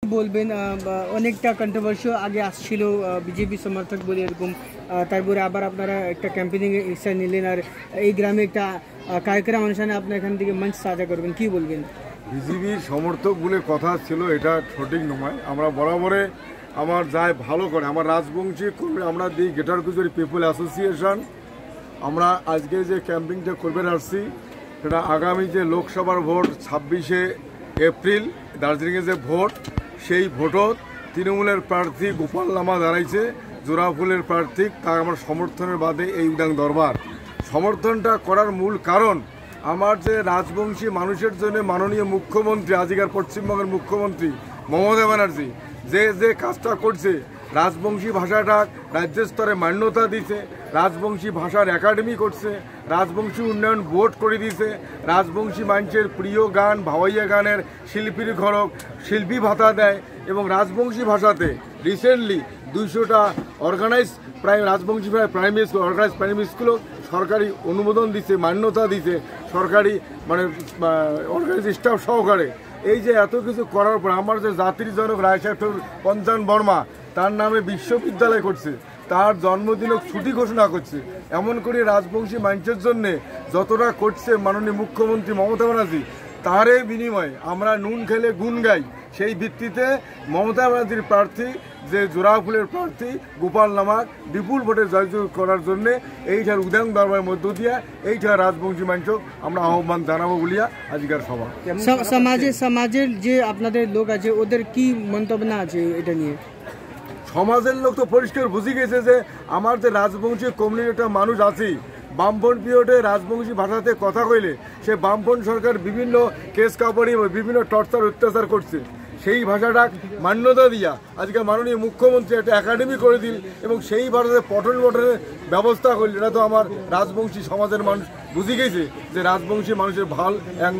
বলবেন অনেকটা কন্ট্রোভার্সিয়াল আগে আসছিল বিজেপি সমর্থক বলে এরকম তারপরে আবার আপনারা একটা ক্যাম্পেইনিং এ হিস্সা নিলেন আর এই গ্রামে একটা কার্যক্রম অনুষ্ঠানে আপনি এখান থেকে মঞ্চ সাজা করবেন কি বলবেন? বিজেপির সমর্থক বলে কথা ছিল, এটা সঠিক নয়। আমরা বরাবরে আমার যায় ভালো করে আমার রাজবংশী আমরা দিই গেটারকুচুরি পিপল অ্যাসোসিয়েশন। আমরা আজকে যে ক্যাম্পিংটা করবে আসছি সেটা আগামী যে লোকসভার ভোট 26শে এপ্রিল দার্জিলিংয়ে যে ভোট, সেই ভোটত তৃণমূলের প্রার্থী গোপাল লামা দাঁড়াইছে, জোড়াফুলের প্রার্থী, তার আমার সমর্থনের বাদে এই উদাং দরবার। সমর্থনটা করার মূল কারণ আমার যে রাজবংশী মানুষের জন্য মাননীয় মুখ্যমন্ত্রী, আজকের পশ্চিমবঙ্গের মুখ্যমন্ত্রী মমতা ব্যানার্জি যে কাজটা করছে, রাজবংশী ভাষাটা রাজ্য স্তরে মান্যতা দিছে, রাজবংশী ভাষার একাডেমি করছে, রাজবংশী উন্নয়ন বোর্ড করে দিছে, রাজবংশী মানুষের প্রিয় গান ভাওয়াইয়া গানের শিল্পীর ঘরক শিল্পী ভাতা দেয় এবং রাজবংশী ভাষাতে রিসেন্টলি 200টা organise Rajbanshi primary school organise primary স্কুলও সরকারি অনুমোদন দিছে, মান্যতা দিছে সরকারি অর্গানাইজ স্টাফ সহকারে। এই যে এত কিছু করার পর আমার যে জাতির জনক রায় সাহেব পঞ্চান বর্মা তার নামে বিশ্ববিদ্যালয় করছে, তার জন্মদিনও ছুটি ঘোষণা করছে, এমন করে রাজবংশী মানুষের জন্যে যতটা করছে মাননীয় মুখ্যমন্ত্রী মমতা ব্যানার্জি, তারই বিনিময়ে আমরা নুন খেলে গুণ গাই। সেই ভিত্তিতে মমতা ব্যানার্জির প্রার্থী যে জোড়াফুলের প্রার্থী গোপাল লামার বিপুল ভোটে জয়যুক্ত করার জন্যে এইটার উদাং দরবারের মধ্য দিয়ে এইটার রাজবংশী মানুষক আমরা আহ্বান জানাবো বলিয়া আজকের সভা। সমাজের যে আপনাদের লোক আছে ওদের কি মন্তব্য না আছে এটা নিয়ে? সমাজের লোক তো পরিষ্কার বুঝে গেছে যে আমার যে রাজবংশী কমিউনিটি মানুষ আছি, বামপন পিরিয়ডে রাজবংশী ভাষাতে কথা কইলে সে বামপন সরকার বিভিন্ন কেস কাপড়ি বিভিন্ন টর্চার অত্যাচার করছে, সেই ভাষাটা মান্যতা দিয়া আজকে মাননীয় মুখ্যমন্ত্রী একটা একাডেমি করে দিল এবং সেই ভাষাতে পঠন পঠনের ব্যবস্থা করল। এটা তো আমার রাজবংশী সমাজের মানুষ বুঝে গেছে যে রাজবংশী মানুষের ভাল এক